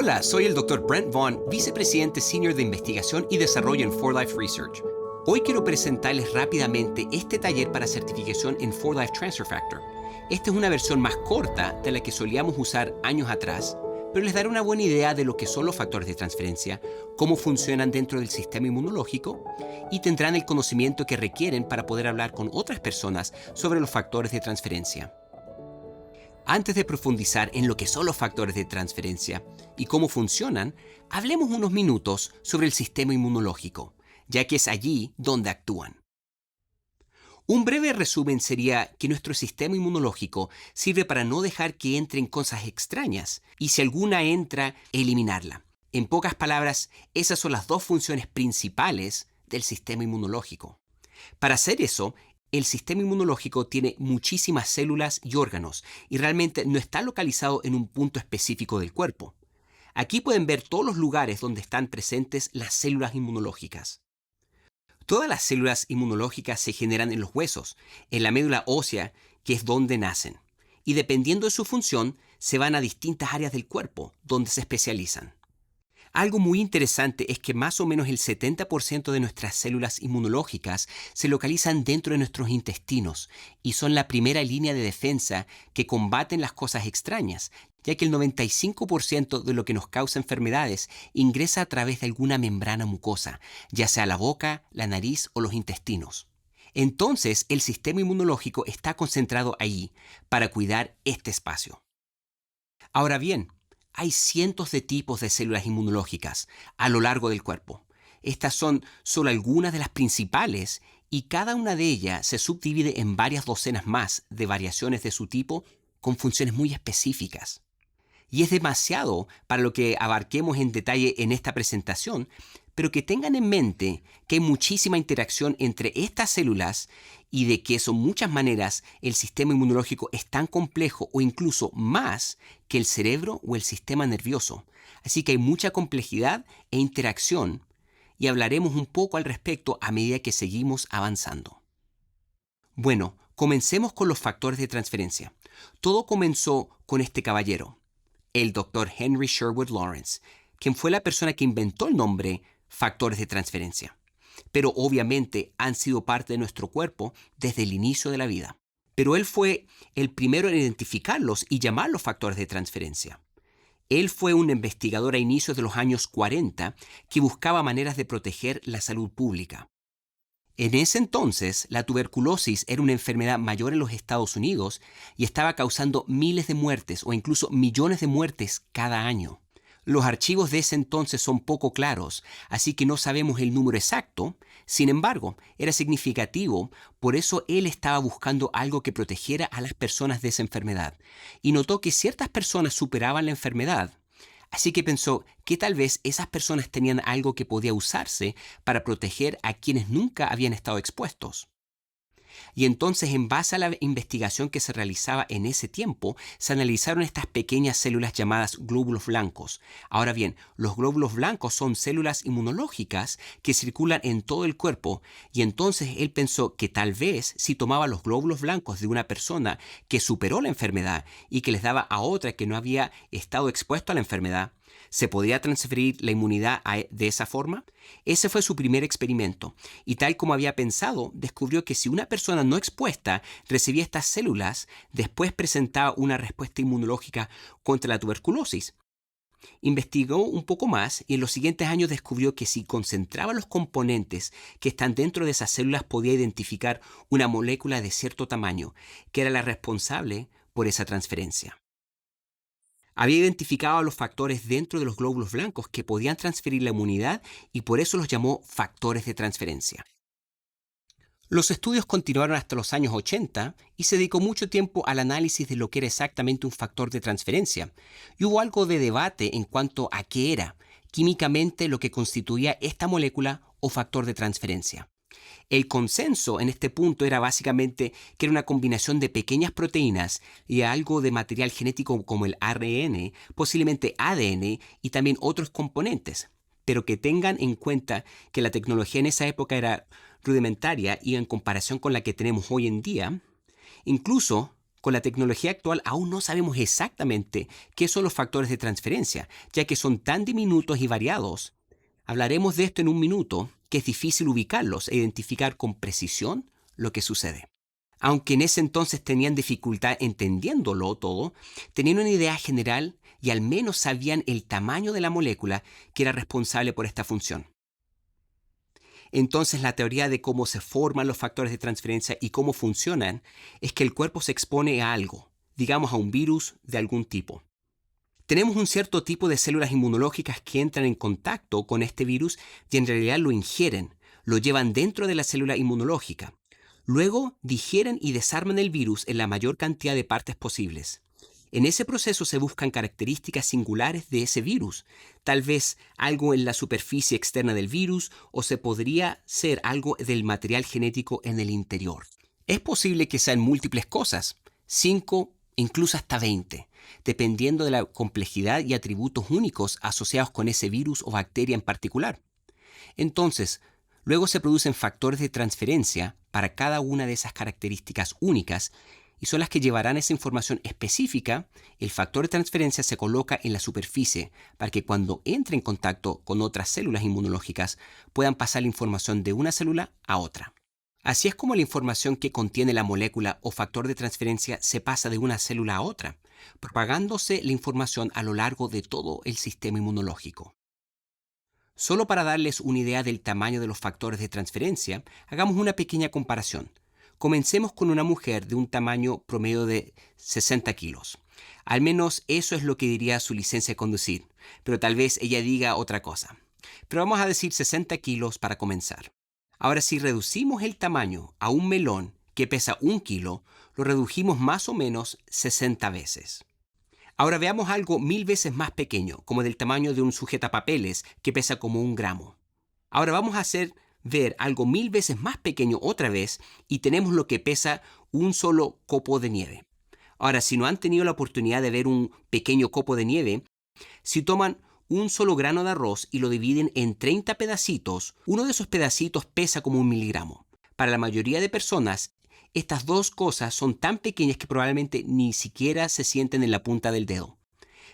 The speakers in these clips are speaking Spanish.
Hola, soy el Dr. Brent Vaughn, vicepresidente senior de investigación y desarrollo en 4Life Research. Hoy quiero presentarles rápidamente este taller para certificación en 4Life Transfer Factor. Esta es una versión más corta de la que solíamos usar años atrás, pero les dará una buena idea de lo que son los factores de transferencia, cómo funcionan dentro del sistema inmunológico y tendrán el conocimiento que requieren para poder hablar con otras personas sobre los factores de transferencia. Antes de profundizar en lo que son los factores de transferencia y cómo funcionan, hablemos unos minutos sobre el sistema inmunológico, ya que es allí donde actúan. Un breve resumen sería que nuestro sistema inmunológico sirve para no dejar que entren cosas extrañas y si alguna entra, eliminarla. En pocas palabras, esas son las dos funciones principales del sistema inmunológico. Para hacer eso, el sistema inmunológico tiene muchísimas células y órganos y realmente no está localizado en un punto específico del cuerpo. Aquí pueden ver todos los lugares donde están presentes las células inmunológicas. Todas las células inmunológicas se generan en los huesos, en la médula ósea, que es donde nacen, y dependiendo de su función, se van a distintas áreas del cuerpo, donde se especializan. Algo muy interesante es que más o menos el 70% de nuestras células inmunológicas se localizan dentro de nuestros intestinos y son la primera línea de defensa que combaten las cosas extrañas, ya que el 95% de lo que nos causa enfermedades ingresa a través de alguna membrana mucosa, ya sea la boca, la nariz o los intestinos. Entonces, el sistema inmunológico está concentrado ahí para cuidar este espacio. Ahora bien, hay cientos de tipos de células inmunológicas a lo largo del cuerpo. Estas son solo algunas de las principales y cada una de ellas se subdivide en varias docenas más de variaciones de su tipo con funciones muy específicas. Y es demasiado para lo que abarquemos en detalle en esta presentación, pero que tengan en mente que hay muchísima interacción entre estas células y de que son muchas maneras el sistema inmunológico es tan complejo o incluso más que el cerebro o el sistema nervioso. Así que hay mucha complejidad e interacción y hablaremos un poco al respecto a medida que seguimos avanzando. Bueno, comencemos con los factores de transferencia. Todo comenzó con este caballero, el Dr. Henry Sherwood Lawrence, quien fue la persona que inventó el nombre factores de transferencia. Pero obviamente han sido parte de nuestro cuerpo desde el inicio de la vida. Pero él fue el primero en identificarlos y llamarlos factores de transferencia. Él fue un investigador a inicios de los años 40 que buscaba maneras de proteger la salud pública. En ese entonces, la tuberculosis era una enfermedad mayor en los Estados Unidos y estaba causando miles de muertes o incluso millones de muertes cada año. Los archivos de ese entonces son poco claros, así que no sabemos el número exacto. Sin embargo, era significativo, por eso él estaba buscando algo que protegiera a las personas de esa enfermedad. Y notó que ciertas personas superaban la enfermedad. Así que pensó que tal vez esas personas tenían algo que podía usarse para proteger a quienes nunca habían estado expuestos. Y entonces, en base a la investigación que se realizaba en ese tiempo, se analizaron estas pequeñas células llamadas glóbulos blancos. Ahora bien, los glóbulos blancos son células inmunológicas que circulan en todo el cuerpo, y entonces él pensó que tal vez si tomaba los glóbulos blancos de una persona que superó la enfermedad y que les daba a otra que no había estado expuesto a la enfermedad, ¿se podría transferir la inmunidad de esa forma? Ese fue su primer experimento, y tal como había pensado, descubrió que si una persona no expuesta recibía estas células, después presentaba una respuesta inmunológica contra la tuberculosis. Investigó un poco más y en los siguientes años descubrió que si concentraba los componentes que están dentro de esas células podía identificar una molécula de cierto tamaño, que era la responsable por esa transferencia. Había identificado a los factores dentro de los glóbulos blancos que podían transferir la inmunidad y por eso los llamó factores de transferencia. Los estudios continuaron hasta los años 80 y se dedicó mucho tiempo al análisis de lo que era exactamente un factor de transferencia. Y hubo algo de debate en cuanto a qué era químicamente lo que constituía esta molécula o factor de transferencia. El consenso en este punto era básicamente que era una combinación de pequeñas proteínas y algo de material genético como el ARN, posiblemente ADN y también otros componentes. Pero que tengan en cuenta que la tecnología en esa época era rudimentaria y en comparación con la que tenemos hoy en día, incluso Con la tecnología actual aún no sabemos exactamente qué son los factores de transferencia, ya que son tan diminutos y variados. Hablaremos de esto en un minuto, que es difícil ubicarlos e identificar con precisión lo que sucede. Aunque en ese entonces tenían dificultad entendiéndolo todo, tenían una idea general y al menos sabían el tamaño de la molécula que era responsable por esta función. Entonces, la teoría de cómo se forman los factores de transferencia y cómo funcionan es que el cuerpo se expone a algo, digamos a un virus de algún tipo. Tenemos un cierto tipo de células inmunológicas que entran en contacto con este virus y en realidad lo ingieren, lo llevan dentro de la célula inmunológica. Luego digieren y desarman el virus en la mayor cantidad de partes posibles. En ese proceso se buscan características singulares de ese virus, tal vez algo en la superficie externa del virus o se podría ser algo del material genético en el interior. Es posible que sean múltiples cosas, 5, incluso hasta 20, dependiendo de la complejidad y atributos únicos asociados con ese virus o bacteria en particular. Entonces, luego se producen factores de transferencia para cada una de esas características únicas y son las que llevarán esa información específica. El factor de transferencia se coloca en la superficie para que cuando entre en contacto con otras células inmunológicas puedan pasar la información de una célula a otra. Así es como la información que contiene la molécula o factor de transferencia se pasa de una célula a otra, propagándose la información a lo largo de todo el sistema inmunológico. Solo para darles una idea del tamaño de los factores de transferencia, hagamos una pequeña comparación. Comencemos con una mujer de un tamaño promedio de 60 kilos. Al menos eso es lo que diría su licencia de conducir, pero tal vez ella diga otra cosa. Pero vamos a decir 60 kilos para comenzar. Ahora, si reducimos el tamaño a un melón que pesa 1 kilo, lo redujimos más o menos 60 veces. Ahora veamos algo 1000 veces más pequeño, como del tamaño de un sujetapapeles que pesa como 1 gramo. Ahora vamos a hacer ver algo 1000 veces más pequeño otra vez y tenemos lo que pesa un solo copo de nieve. Ahora, si no han tenido la oportunidad de ver un pequeño copo de nieve, si toman un solo grano de arroz y lo dividen en 30 pedacitos, uno de esos pedacitos pesa como 1 miligramo. Para la mayoría de personas, estas dos cosas son tan pequeñas que probablemente ni siquiera se sienten en la punta del dedo.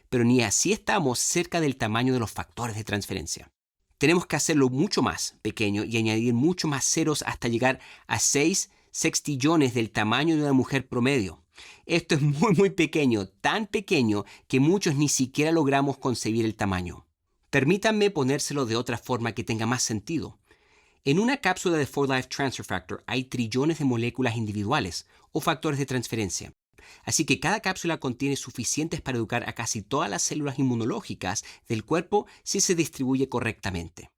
Pero ni así estamos cerca del tamaño de los factores de transferencia. Tenemos que hacerlo mucho más pequeño y añadir mucho más ceros hasta llegar a 6 sextillones del tamaño de una mujer promedio. Esto es muy pequeño, tan pequeño que muchos ni siquiera logramos concebir el tamaño. Permítanme ponérselo de otra forma que tenga más sentido. En una cápsula de 4Life Transfer Factor hay trillones de moléculas individuales o factores de transferencia. Así que cada cápsula contiene suficientes para educar a casi todas las células inmunológicas del cuerpo si se distribuye correctamente.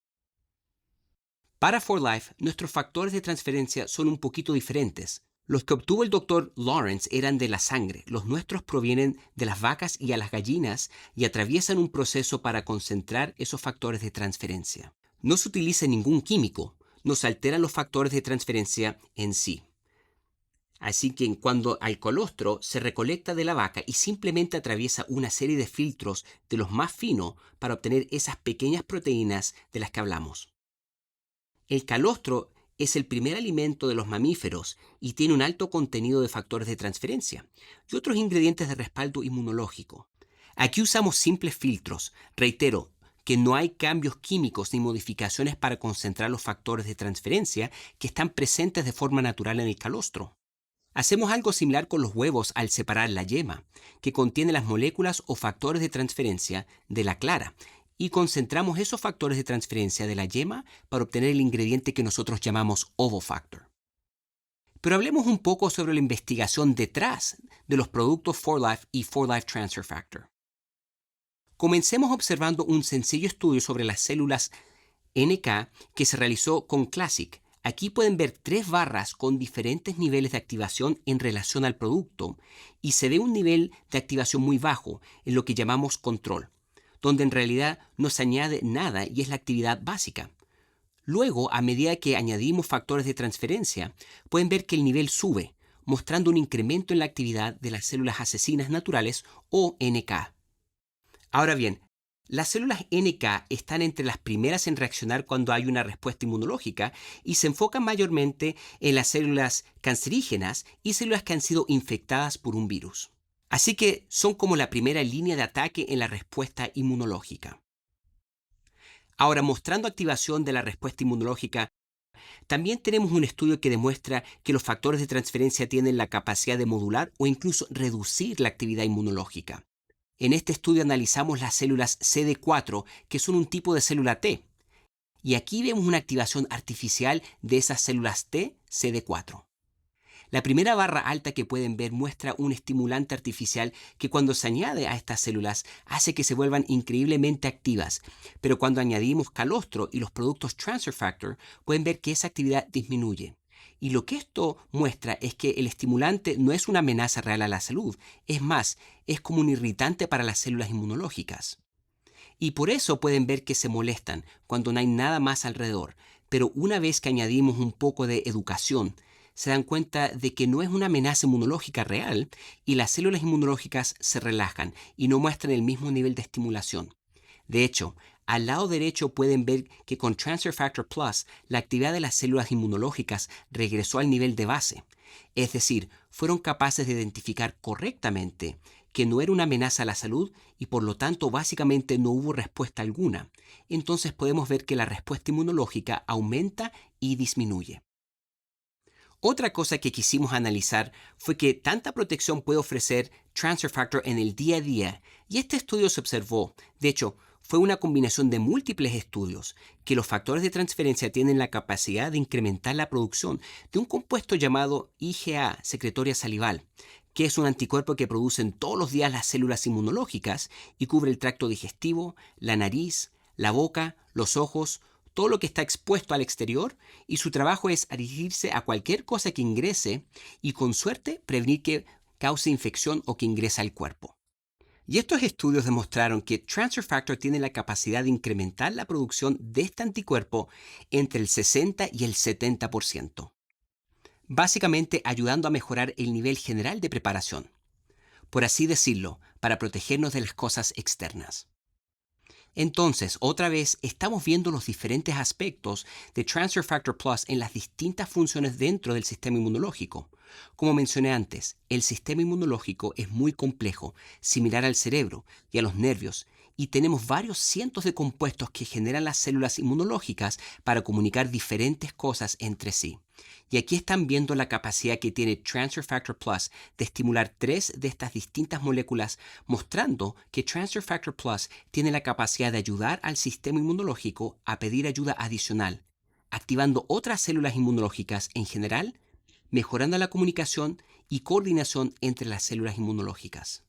Para 4Life, nuestros factores de transferencia son un poquito diferentes. Los que obtuvo el Dr. Lawrence eran de la sangre, los nuestros provienen de las vacas y a las gallinas y atraviesan un proceso para concentrar esos factores de transferencia. No se utiliza ningún químico, no se alteran los factores de transferencia en sí. Así que cuando al colostro se recolecta de la vaca y simplemente atraviesa una serie de filtros de los más finos para obtener esas pequeñas proteínas de las que hablamos. El calostro es el primer alimento de los mamíferos y tiene un alto contenido de factores de transferencia y otros ingredientes de respaldo inmunológico. Aquí usamos simples filtros. Reitero que no hay cambios químicos ni modificaciones para concentrar los factores de transferencia que están presentes de forma natural en el calostro. Hacemos algo similar con los huevos al separar la yema, que contiene las moléculas o factores de transferencia de la clara, y concentramos esos factores de transferencia de la yema para obtener el ingrediente que nosotros llamamos ovofactor. Pero hablemos un poco sobre la investigación detrás de los productos 4Life y 4Life Transfer Factor. Comencemos observando un sencillo estudio sobre las células NK que se realizó con Classic. Aquí pueden ver 3 barras con diferentes niveles de activación en relación al producto y se ve un nivel de activación muy bajo en lo que llamamos control, donde en realidad no se añade nada y es la actividad básica. Luego, a medida que añadimos factores de transferencia, pueden ver que el nivel sube, mostrando un incremento en la actividad de las células asesinas naturales o NK. Ahora bien, Las células NK están entre las primeras en reaccionar cuando hay una respuesta inmunológica y se enfocan mayormente en las células cancerígenas y células que han sido infectadas por un virus. Así que son como la primera línea de ataque en la respuesta inmunológica. Ahora, mostrando activación de la respuesta inmunológica, también tenemos un estudio que demuestra que los factores de transferencia tienen la capacidad de modular o incluso reducir la actividad inmunológica. En este estudio analizamos las células CD4, que son un tipo de célula T. Y aquí vemos una activación artificial de esas células T CD4. La primera barra alta que pueden ver muestra un estimulante artificial que cuando se añade a estas células hace que se vuelvan increíblemente activas, pero cuando añadimos calostro y los productos transfer factor pueden ver que esa actividad disminuye. Y lo que esto muestra es que el estimulante no es una amenaza real a la salud, es más, es como un irritante para las células inmunológicas. Y por eso pueden ver que se molestan cuando no hay nada más alrededor, pero una vez que añadimos un poco de educación, se dan cuenta de que no es una amenaza inmunológica real y las células inmunológicas se relajan y no muestran el mismo nivel de estimulación. De hecho, al lado derecho pueden ver que con Transfer Factor Plus la actividad de las células inmunológicas regresó al nivel de base. Es decir, fueron capaces de identificar correctamente que no era una amenaza a la salud y por lo tanto básicamente no hubo respuesta alguna. Entonces podemos ver que la respuesta inmunológica aumenta y disminuye. Otra cosa que quisimos analizar fue que tanta protección puede ofrecer Transfer Factor en el día a día, y este estudio se observó, de hecho, fue una combinación de múltiples estudios, que los factores de transferencia tienen la capacidad de incrementar la producción de un compuesto llamado IgA secretoria salival, que es un anticuerpo que producen todos los días las células inmunológicas y cubre el tracto digestivo, la nariz, la boca, los ojos, todo lo que está expuesto al exterior, y su trabajo es adherirse a cualquier cosa que ingrese y con suerte prevenir que cause infección o que ingrese al cuerpo. Y estos estudios demostraron que Transfer Factor tiene la capacidad de incrementar la producción de este anticuerpo entre el 60 y el 70%, básicamente ayudando a mejorar el nivel general de preparación, por así decirlo, para protegernos de las cosas externas. Entonces, otra vez, estamos viendo los diferentes aspectos de Transfer Factor Plus en las distintas funciones dentro del sistema inmunológico. Como mencioné antes, el sistema inmunológico es muy complejo, similar al cerebro y a los nervios, y tenemos varios cientos de compuestos que generan las células inmunológicas para comunicar diferentes cosas entre sí. Y aquí están viendo la capacidad que tiene Transfer Factor Plus de estimular 3 de estas distintas moléculas, mostrando que Transfer Factor Plus tiene la capacidad de ayudar al sistema inmunológico a pedir ayuda adicional, activando otras células inmunológicas en general, mejorando la comunicación y coordinación entre las células inmunológicas.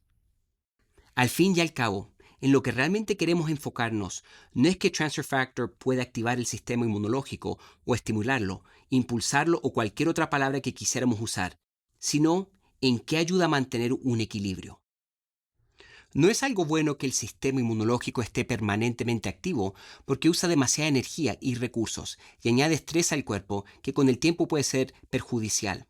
Al fin y al cabo, en lo que realmente queremos enfocarnos no es que Transfer Factor pueda activar el sistema inmunológico o estimularlo, impulsarlo o cualquier otra palabra que quisiéramos usar, sino en qué ayuda a mantener un equilibrio. No es algo bueno que el sistema inmunológico esté permanentemente activo porque usa demasiada energía y recursos y añade estrés al cuerpo que con el tiempo puede ser perjudicial.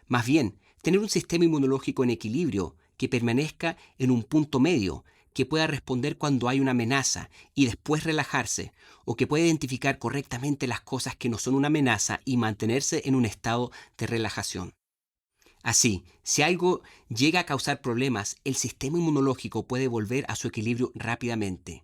Más bien, tener un sistema inmunológico en equilibrio que permanezca en un punto medio, que pueda responder cuando hay una amenaza y después relajarse, o que pueda identificar correctamente las cosas que no son una amenaza y mantenerse en un estado de relajación. Así, si algo llega a causar problemas, el sistema inmunológico puede volver a su equilibrio rápidamente.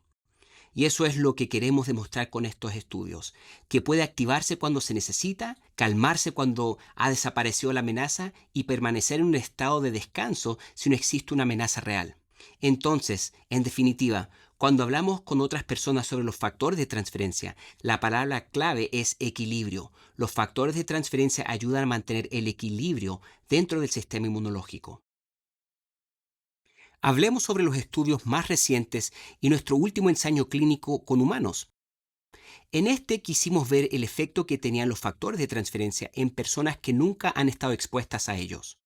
Y eso es lo que queremos demostrar con estos estudios, que puede activarse cuando se necesita, calmarse cuando ha desaparecido la amenaza y permanecer en un estado de descanso si no existe una amenaza real. Entonces, en definitiva, cuando hablamos con otras personas sobre los factores de transferencia, la palabra clave es equilibrio. Los factores de transferencia ayudan a mantener el equilibrio dentro del sistema inmunológico. Hablemos sobre los estudios más recientes y nuestro último ensayo clínico con humanos. En este quisimos ver el efecto que tenían los factores de transferencia en personas que nunca han estado expuestas a ellos.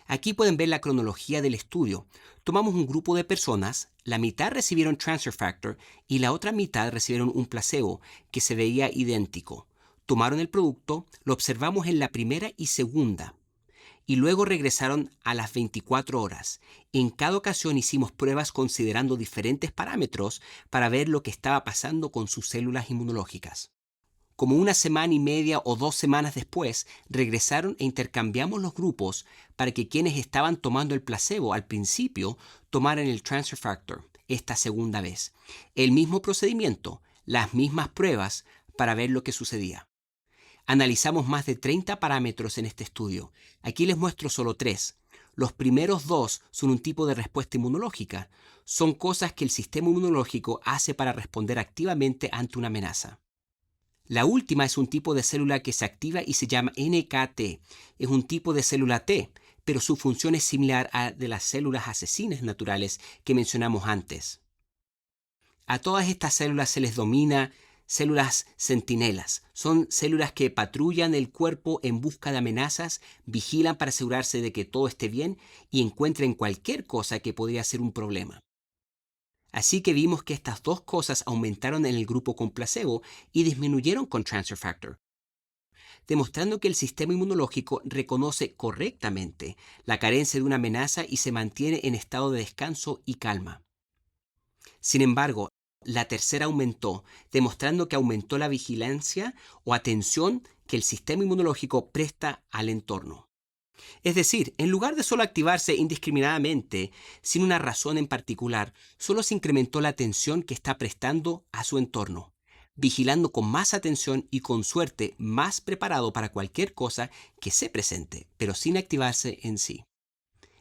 Aquí pueden ver la cronología del estudio. Tomamos un grupo de personas, la mitad recibieron Transfer Factor y la otra mitad recibieron un placebo que se veía idéntico. Tomaron el producto, lo observamos en la primera y segunda. y luego regresaron a las 24 horas. En cada ocasión hicimos pruebas considerando diferentes parámetros para ver lo que estaba pasando con sus células inmunológicas. Como una semana y media o 2 semanas después, regresaron e intercambiamos los grupos para que quienes estaban tomando el placebo al principio tomaran el transfer factor esta segunda vez. El mismo procedimiento, las mismas pruebas para ver lo que sucedía. Analizamos más de 30 parámetros en este estudio. Aquí les muestro solo 3. Los primeros 2 son un tipo de respuesta inmunológica. Son cosas que el sistema inmunológico hace para responder activamente ante una amenaza. La última es un tipo de célula que se activa y se llama NKT. Es un tipo de célula T, pero su función es similar a de las células asesinas naturales que mencionamos antes. A todas estas células se les denomina células centinelas. Son células que patrullan el cuerpo en busca de amenazas, vigilan para asegurarse de que todo esté bien y encuentren cualquier cosa que podría ser un problema. Así que vimos que estas dos cosas aumentaron en el grupo con placebo y disminuyeron con transfer factor, demostrando que el sistema inmunológico reconoce correctamente la carencia de una amenaza y se mantiene en estado de descanso y calma. Sin embargo, la tercera aumentó, demostrando que aumentó la vigilancia o atención que el sistema inmunológico presta al entorno. Es decir, en lugar de solo activarse indiscriminadamente, sin una razón en particular, solo se incrementó la atención que está prestando a su entorno, vigilando con más atención y con suerte más preparado para cualquier cosa que se presente, pero sin activarse en sí.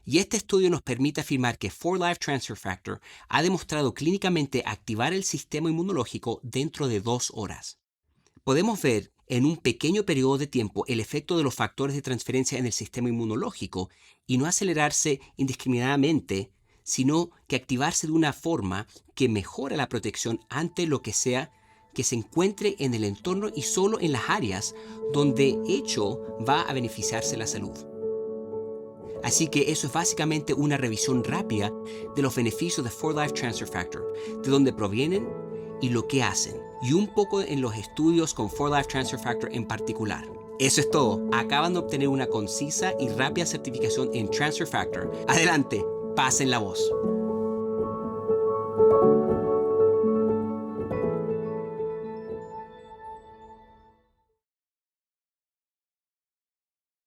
Y este estudio nos permite afirmar que 4-Life Transfer Factor ha demostrado clínicamente activar el sistema inmunológico dentro de 2 horas. Podemos ver en un pequeño periodo de tiempo el efecto de los factores de transferencia en el sistema inmunológico y no acelerarse indiscriminadamente, sino que activarse de una forma que mejora la protección ante lo que sea que se encuentre en el entorno y solo en las áreas donde hecho va a beneficiarse la salud. Así que eso es básicamente una revisión rápida de los beneficios de 4-Life Transfer Factor, de dónde provienen y lo que hacen, y un poco en los estudios con 4-Life Transfer Factor en particular. Eso es todo. Acaban de obtener una concisa y rápida certificación en Transfer Factor. Adelante, pasen la voz.